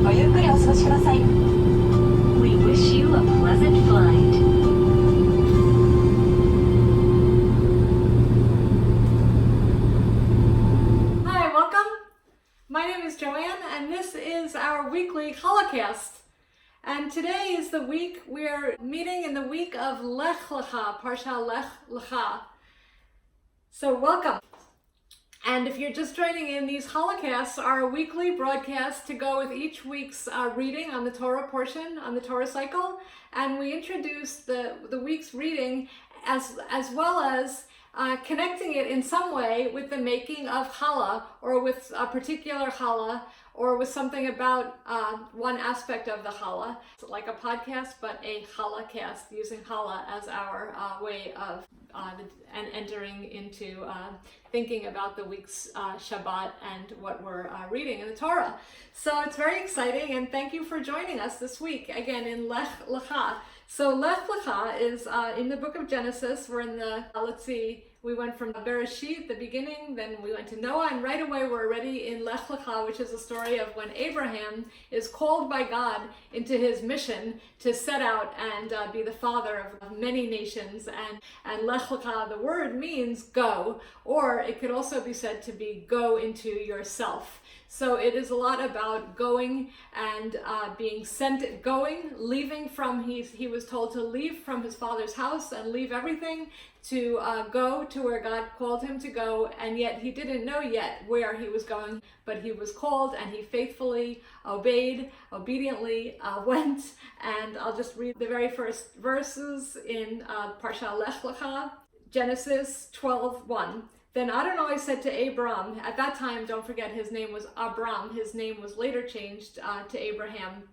ごゆっくりお過ごしください。We wish you a pleasant flight. Hi, welcome. My name is Joanne, and this is our weekly Challah-cast. And today is the week we're meeting in the week of Lech Lecha, Parsha Lech Lecha. So welcome. And if you're just joining in, these Challah-casts are a weekly broadcast to go with each week's reading on the Torah portion, on the Torah cycle. And we introduce the week's reading as well as connecting it in some way with the making of challah, or with a particular challah, or with something about one aspect of the challah. It's like a podcast, but a Challah-cast, using challah as our way of and entering into thinking about the week's Shabbat and what we're reading in the Torah. So it's very exciting, and thank you for joining us this week, again in Lech Lecha. So Lech Lecha is in the book of Genesis. We're in the, let's see, we went from Bereshit, the beginning, then we went to Noah, and right away we're already in Lech Lecha, which is a story of when Abraham is called by God into his mission to set out and be the father of many nations. And Lech Lecha, the word means go, or it could also be said to be go into yourself. So it is a lot about going and being sent, leaving from, he was told to leave from his father's house and leave everything to go to where God called him to go, and yet he didn't know yet where he was going, but he was called and he faithfully obediently went. And I'll just read the very first verses in Parsha Lech Lecha, Genesis 12:1. Then Adonai said to Abram, at that time, don't forget, his name was Abram. His name was later changed to Abraham,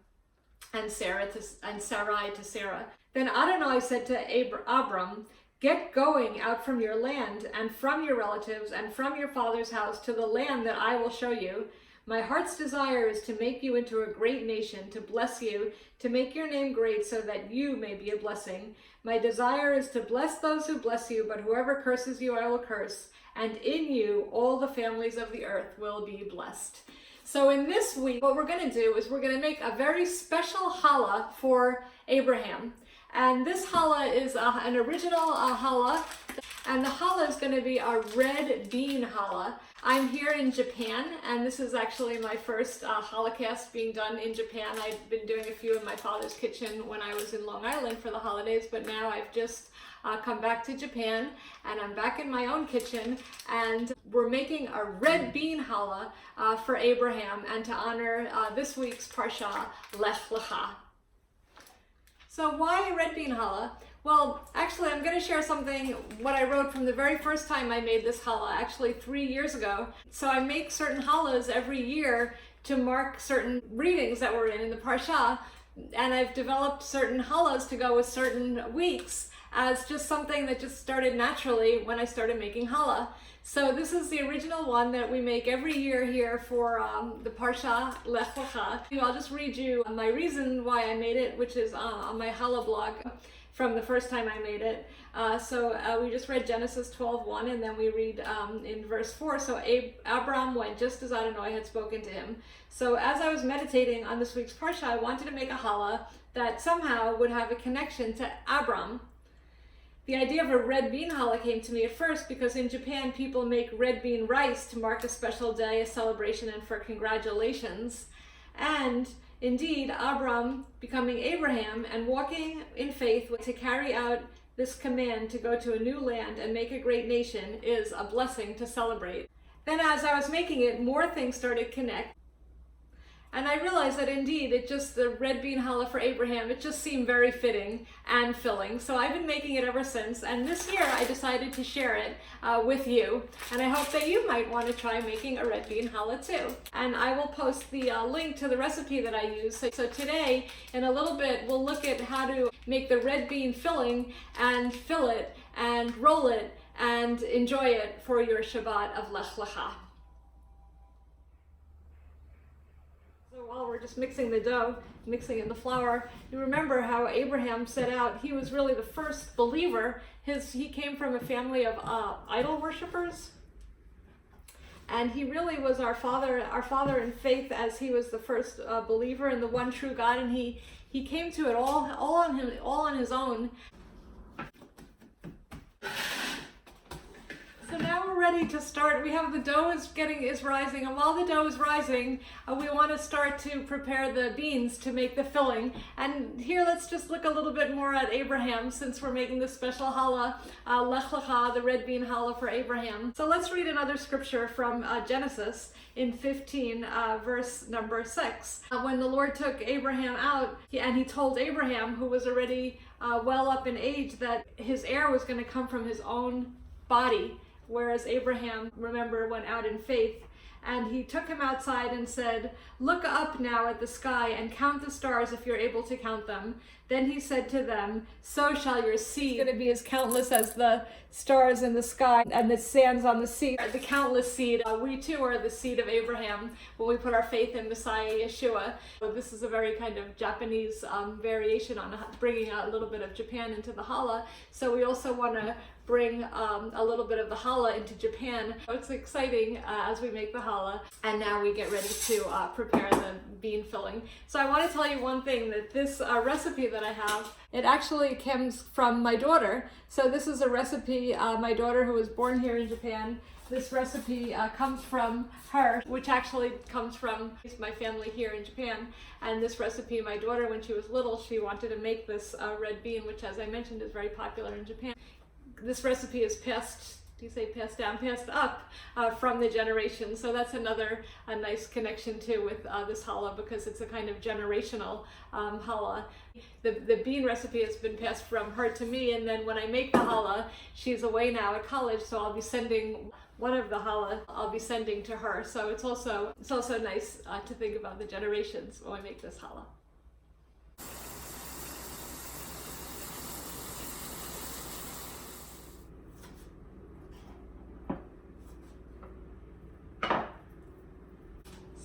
and Sarai to Sarah. Then Adonai said to Abram, get going out from your land and from your relatives and from your father's house to the land that I will show you. My heart's desire is to make you into a great nation, to bless you, to make your name great so that you may be a blessing. My desire is to bless those who bless you, but whoever curses you I will curse. And in you all the families of the earth will be blessed. So in this week, what we're going to do is we're going to make a very special challah for Abraham. And this challah is an original challah, and the challah is going to be a red bean challah. I'm here in Japan, and this is actually my first Challah-cast being done in Japan. I'd been doing a few in my father's kitchen when I was in Long Island for the holidays, but now I've just come back to Japan, and I'm back in my own kitchen, and we're making a red bean challah for Abraham, and to honor this week's Parsha Lech Lecha. So why red bean challah? Well, actually, I'm going to share something, what I wrote from the very first time I made this challah, actually 3 years ago. So I make certain challahs every year to mark certain readings that we're in the Parsha, and I've developed certain challahs to go with certain weeks as just something that just started naturally when I started making challah. So this is the original one that we make every year here for the Parsha Lech Lecha. I'll just read you my reason why I made it, which is on my challah blog from the first time I made it. We just read Genesis 12:1, and then we read in verse 4. So Abram went just as Adonai had spoken to him. So as I was meditating on this week's Parsha, I wanted to make a challah that somehow would have a connection to Abram. The idea of a red bean challah came to me at first because in Japan people make red bean rice to mark a special day, a celebration, and for congratulations. And indeed, Abram becoming Abraham and walking in faith to carry out this command to go to a new land and make a great nation is a blessing to celebrate. Then as I was making it, more things started to connect. And I realized that indeed, the red bean challah for Abraham, it just seemed very fitting and filling. So I've been making it ever since. And this year I decided to share it with you. And I hope that you might want to try making a red bean challah too. And I will post the link to the recipe that I use. So today, in a little bit, we'll look at how to make the red bean filling and fill it and roll it and enjoy it for your Shabbat of Lech Lecha. While we're just mixing the dough, mixing in the flour, you remember how Abraham set out. He was really the first believer. He came from a family of idol worshippers. And he really was our father in faith, as he was the first believer in the one true God, and he came to it all on his own. So now we're ready to start. We have the dough is rising, and while the dough is rising, we want to start to prepare the beans to make the filling. And here, let's just look a little bit more at Abraham, since we're making this special challah, Lech Lecha, the red bean challah for Abraham. So let's read another scripture from Genesis in 15, verse number 6. When the Lord took Abraham out, and he told Abraham, who was already well up in age, that his heir was going to come from his own body. Whereas Abraham, remember, went out in faith, and he took him outside and said, "Look up now at the sky and count the stars if you're able to count them." Then he said to them, "So shall your seed going to be as countless as the stars in the sky and the sands on the sea." The countless seed. We too are the seed of Abraham when we put our faith in Messiah Yeshua. So this is a very kind of Japanese variation on bringing a little bit of Japan into the challah. So we also want to bring a little bit of the challah into Japan. It's exciting as we make the challah, and now we get ready to prepare the bean filling. So I want to tell you one thing, that this recipe that I have, it actually comes from my daughter. So this is a recipe, my daughter, who was born here in Japan. This recipe comes from her, which actually comes from my family here in Japan. And this recipe, my daughter, when she was little, she wanted to make this red bean, which, as I mentioned, is very popular in Japan. This recipe is passed up from the generation. So that's a nice connection too with this challah, because it's a kind of generational challah. The bean recipe has been passed from her to me, and then when I make the challah, she's away now at college, so I'll be sending one of the challah to her. So it's also nice to think about the generations when we make this challah.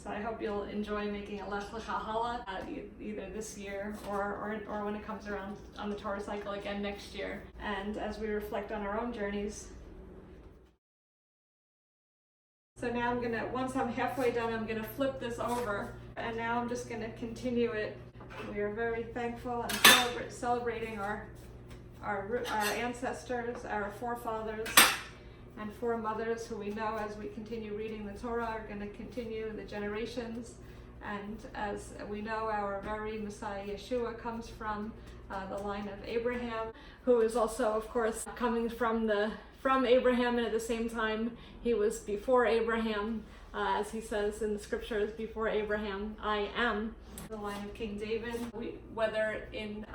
So I hope you'll enjoy making a Lech Lecha challah either this year or when it comes around on the Torah cycle again next year. And as we reflect on our own journeys. So now once I'm halfway done, I'm gonna flip this over, and now I'm just gonna continue it. We are very thankful and celebrating our ancestors, our forefathers, and foremothers who we know, as we continue reading the Torah, are going to continue the generations. And as we know, our very Messiah Yeshua comes from the line of Abraham, who is also, of course, coming from Abraham, and at the same time, he was before Abraham, as he says in the scriptures, "Before Abraham, I am." The line of King David, whether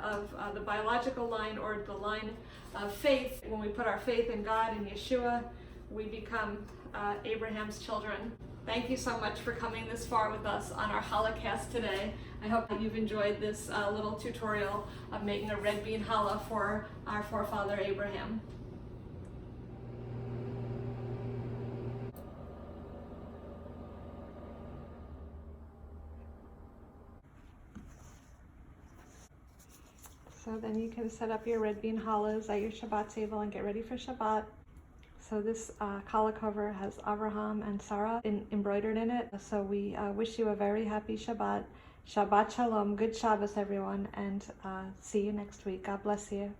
of the biological line or the line of faith, when we put our faith in God and Yeshua, we become Abraham's children. Thank you so much for coming this far with us on our Challah-cast today. I hope that you've enjoyed this little tutorial of making a red bean challah for our forefather Abraham. So then you can set up your red bean challahs at your Shabbat table and get ready for Shabbat. So this challah cover has Abraham and Sarah embroidered in it. So we wish you a very happy Shabbat. Shabbat Shalom. Good Shabbos, everyone, and see you next week. God bless you.